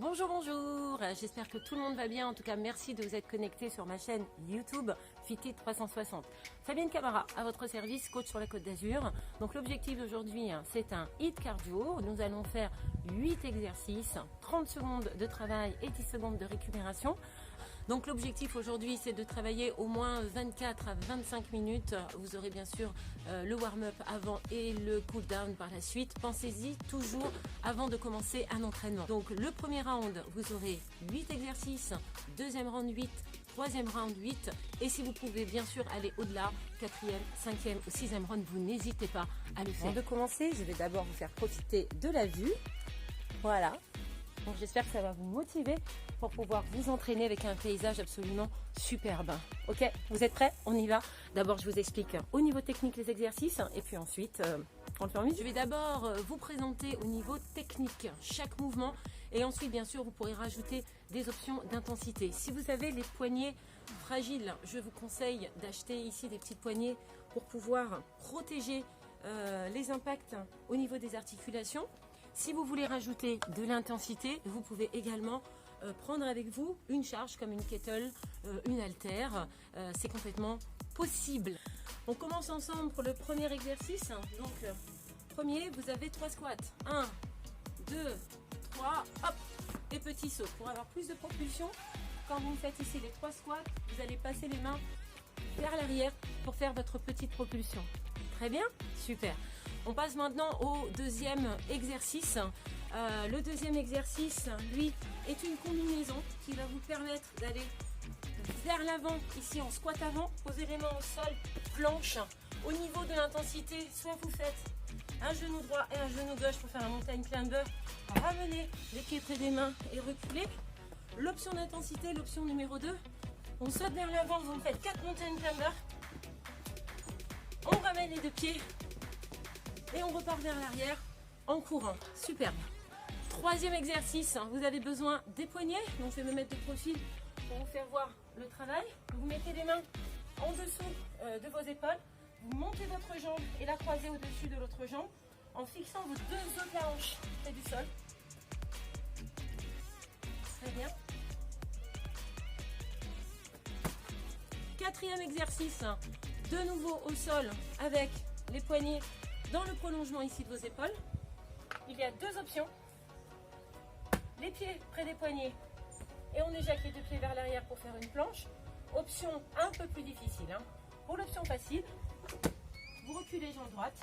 Bonjour, bonjour, j'espère que tout le monde va bien. En tout cas, merci de vous être connecté sur ma chaîne YouTube Fitit 360. Fabienne Camara, à votre service, coach sur la Côte d'Azur. Donc l'objectif d'aujourd'hui, c'est un HIIT cardio. Nous allons faire 8 exercices, 30 secondes de travail et 10 secondes de récupération. Donc l'objectif aujourd'hui, c'est de travailler au moins 24 à 25 minutes. Vous aurez bien sûr le warm-up avant et le cool-down par la suite. Pensez-y toujours avant de commencer un entraînement. Donc le premier round, vous aurez 8 exercices, deuxième round 8, troisième round 8. Et si vous pouvez bien sûr aller au-delà, quatrième, cinquième ou sixième round, vous n'hésitez pas à le faire. Avant de commencer, je vais d'abord vous faire profiter de la vue. Voilà. Donc j'espère que ça va vous motiver pour pouvoir vous entraîner avec un paysage absolument superbe. Ok, vous êtes prêts? On y va. D'abord, je vous explique au niveau technique les exercices et puis ensuite, on le fait en musique. Je vais d'abord vous présenter au niveau technique chaque mouvement et ensuite, bien sûr, vous pourrez rajouter des options d'intensité. Si vous avez les poignets fragiles, je vous conseille d'acheter ici des petites poignées pour pouvoir protéger les impacts au niveau des articulations. Si vous voulez rajouter de l'intensité, vous pouvez également prendre avec vous une charge comme une kettle, une haltère. C'est complètement possible. On commence ensemble pour le premier exercice. Donc, premier, vous avez 3 squats. 1, 2, 3, hop, et petit saut. Pour avoir plus de propulsion, quand vous faites ici les 3 squats, vous allez passer les mains vers l'arrière pour faire votre petite propulsion. Très bien, super. On passe maintenant au deuxième exercice. Le deuxième exercice, lui, est une combinaison qui va vous permettre d'aller vers l'avant, ici en squat avant, poser les mains au sol, planche. Au niveau de l'intensité, soit vous faites un genou droit et un genou gauche pour faire un mountain climber, ramenez les pieds près des mains et reculez. L'option d'intensité, l'option numéro 2, on saute vers l'avant, vous faites 4 mountain climbers, on ramène les deux pieds, et on repart vers l'arrière en courant. Superbe. Troisième exercice, vous avez besoin des poignets. Donc je vais me mettre de profil pour vous faire voir le travail. Vous mettez les mains en dessous de vos épaules. Vous montez votre jambe et la croisez au-dessus de l'autre jambe en fixant vos deux autres hanches près du sol. Très bien. Quatrième exercice, de nouveau au sol avec les poignets dans le prolongement ici de vos épaules. Il y a deux options. Les pieds près des poignets et on éjecte les deux pieds vers l'arrière pour faire une planche. Option un peu plus difficile. Pour l'option facile, vous reculez jambe droite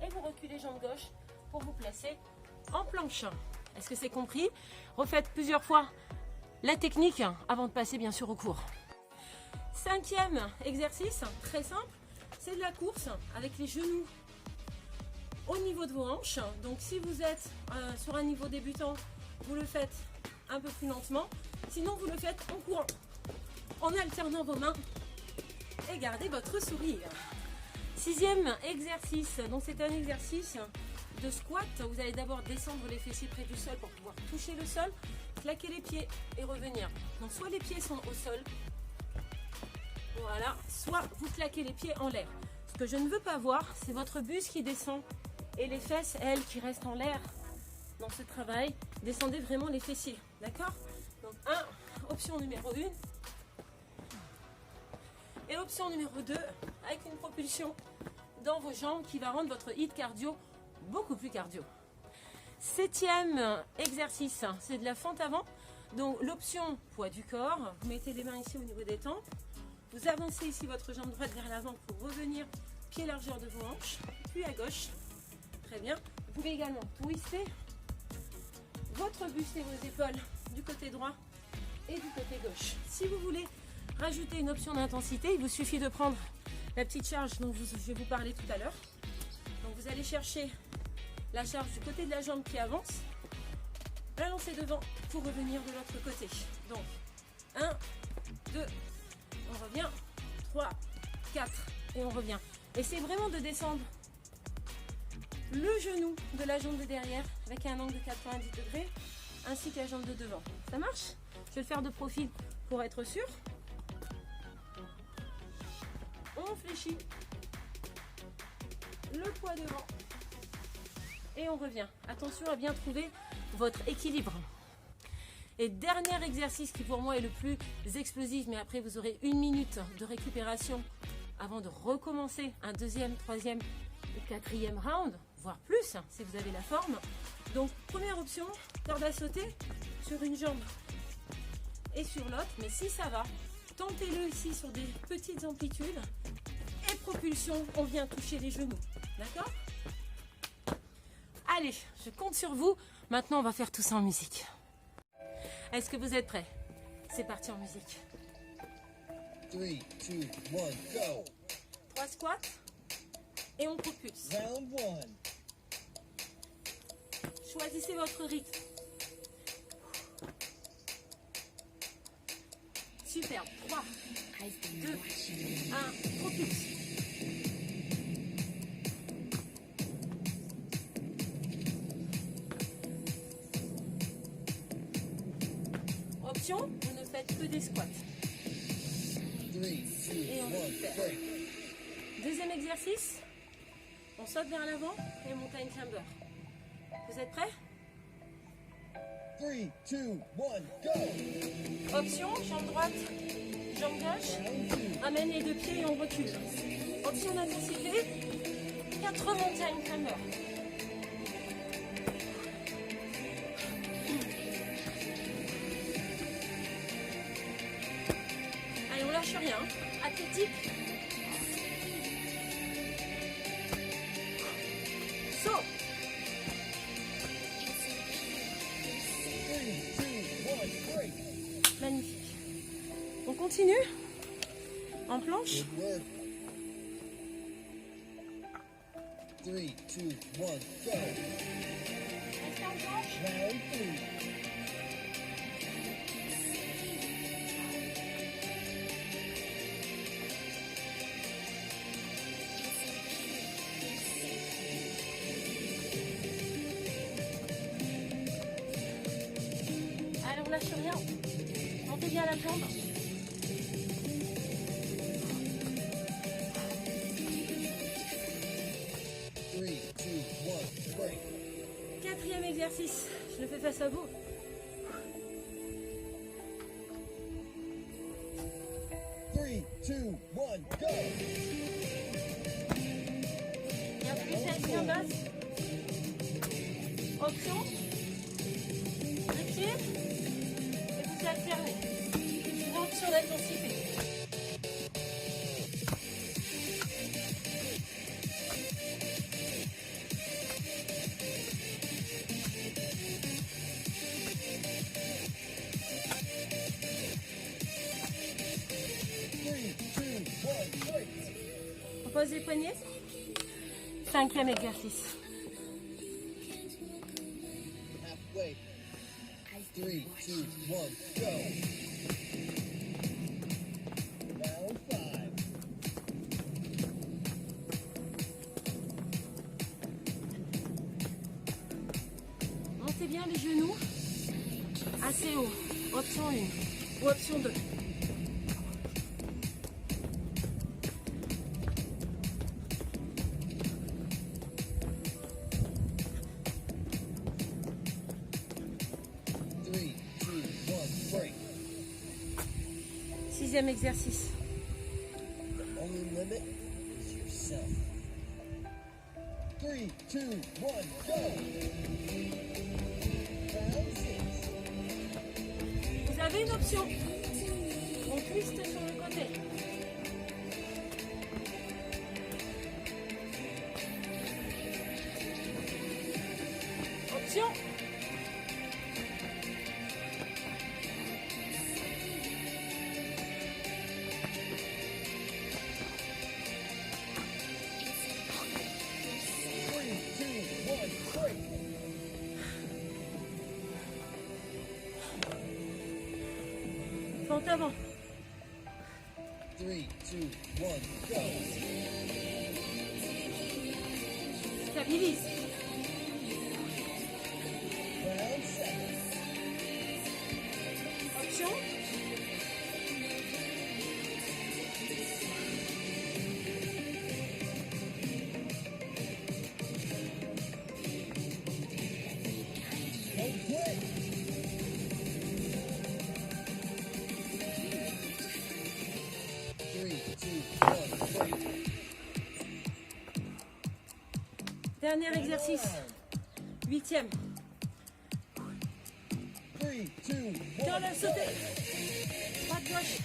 et vous reculez jambe gauche pour vous placer en planche. Est-ce que c'est compris? Refaites plusieurs fois la technique avant de passer bien sûr au cours. Cinquième exercice, très simple, c'est de la course avec les genoux au niveau de vos hanches. Donc si vous êtes sur un niveau débutant, vous le faites un peu plus lentement. Sinon vous le faites en courant, en alternant vos mains et gardez votre sourire. Sixième exercice, donc c'est un exercice de squat. Vous allez d'abord descendre les fessiers près du sol pour pouvoir toucher le sol, claquer les pieds et revenir. Donc soit les pieds sont au sol, voilà, soit vous claquez les pieds en l'air. Ce que je ne veux pas voir, c'est votre buste qui descend et les fesses, elles, qui restent en l'air dans ce travail. Descendez vraiment les fessiers, d'accord? Donc, option numéro 1. Et option numéro 2, avec une propulsion dans vos jambes qui va rendre votre HIIT cardio beaucoup plus cardio. Septième exercice, c'est de la fente avant. Donc, l'option poids du corps, vous mettez les mains ici au niveau des tempes. Vous avancez ici votre jambe droite vers l'avant pour revenir pied largeur de vos hanches, puis à gauche. Très bien. Vous pouvez également twister votre buste et vos épaules du côté droit et du côté gauche. Si vous voulez rajouter une option d'intensité, il vous suffit de prendre la petite charge dont je vais vous parler tout à l'heure. Donc vous allez chercher la charge du côté de la jambe qui avance, la lancer devant pour revenir de l'autre côté. Donc 1, 2, on revient, 3, 4 et on revient. Essayez vraiment de descendre le genou de la jambe de derrière avec un angle de 90 degrés ainsi que la jambe de devant. Ça marche? Je vais le faire de profil pour être sûr. On fléchit le poids devant et on revient. Attention à bien trouver votre équilibre. Et dernier exercice qui pour moi est le plus explosif, mais après vous aurez 1 minute de récupération avant de recommencer un deuxième, troisième ou quatrième round, voire plus si vous avez la forme. Donc première option, corde à sauter sur une jambe et sur l'autre, mais si ça va, tentez-le ici sur des petites amplitudes et propulsion, on vient toucher les genoux, d'accord? Allez, je compte sur vous, maintenant on va faire tout ça en musique. Est-ce que vous êtes prêts? C'est parti en musique. 3, 2, 1, go! 3 squats et on propulse. Round 1. Choisissez votre rythme. Superbe. 3, 2, 1, propulse. Option, vous ne faites que des squats. 3, 2, Et on 1, récupère. break. Deuxième exercice, on saute vers l'avant et montagne climber. Vous êtes prêts? 3, 2, 1, go! Option, jambe droite, jambe gauche, Round 2. amène les deux pieds et on recule. Option d'intensité, 4 montagnes climber. Allez, on lâche rien, athlétique. Saut. 3, 2, 1, break. Magnifique. On continue en planche. Good work. 3, 2, 1, go! Restez en planche. Round 3. Allez, on lâche rien. Montez bien la jambe. Three, two, one, break. Quatrième exercice. Je le fais face à vous. 3, 2, 1, go! Bien plus tête, bien basse. Option. Le pied. Et vous alternez. C'est une option d'intensité. Three, two, one, break. On pose les poignets. Cinquième exercice. Halfway. 3, 2, 1, go! Round 5. Montez bien les genoux. Assez haut. Option 1 ou option 2. Three, two, one, break. Sixième exercice. The only limit is yourself. 3, 2, 1, go! Round 6. Vous avez une option. On twist sur le côté. Option. Three, two, one, break. Fente avant. 3, 2, 1, go! Stabilise. Round 7. Option. Don't quit. Dernier exercice. 8e. 3, 2, 1. Dans la sauter. Droite, gauche.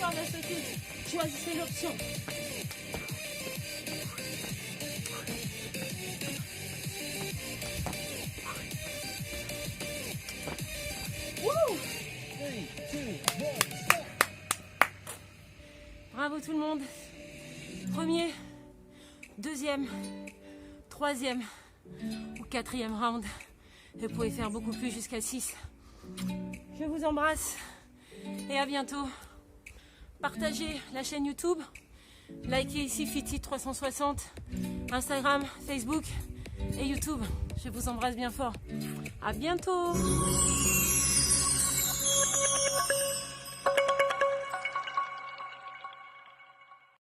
Corde à sauter. Choisissez l'option. Wouh! 3, 2, 1, stop. Bravo tout le monde. Premier, deuxième, troisième ou quatrième round. Vous pouvez faire beaucoup plus jusqu'à 6. Je vous embrasse et à bientôt. Partagez la chaîne YouTube. Likez ici Fitit 360, Instagram, Facebook et YouTube. Je vous embrasse bien fort. À bientôt.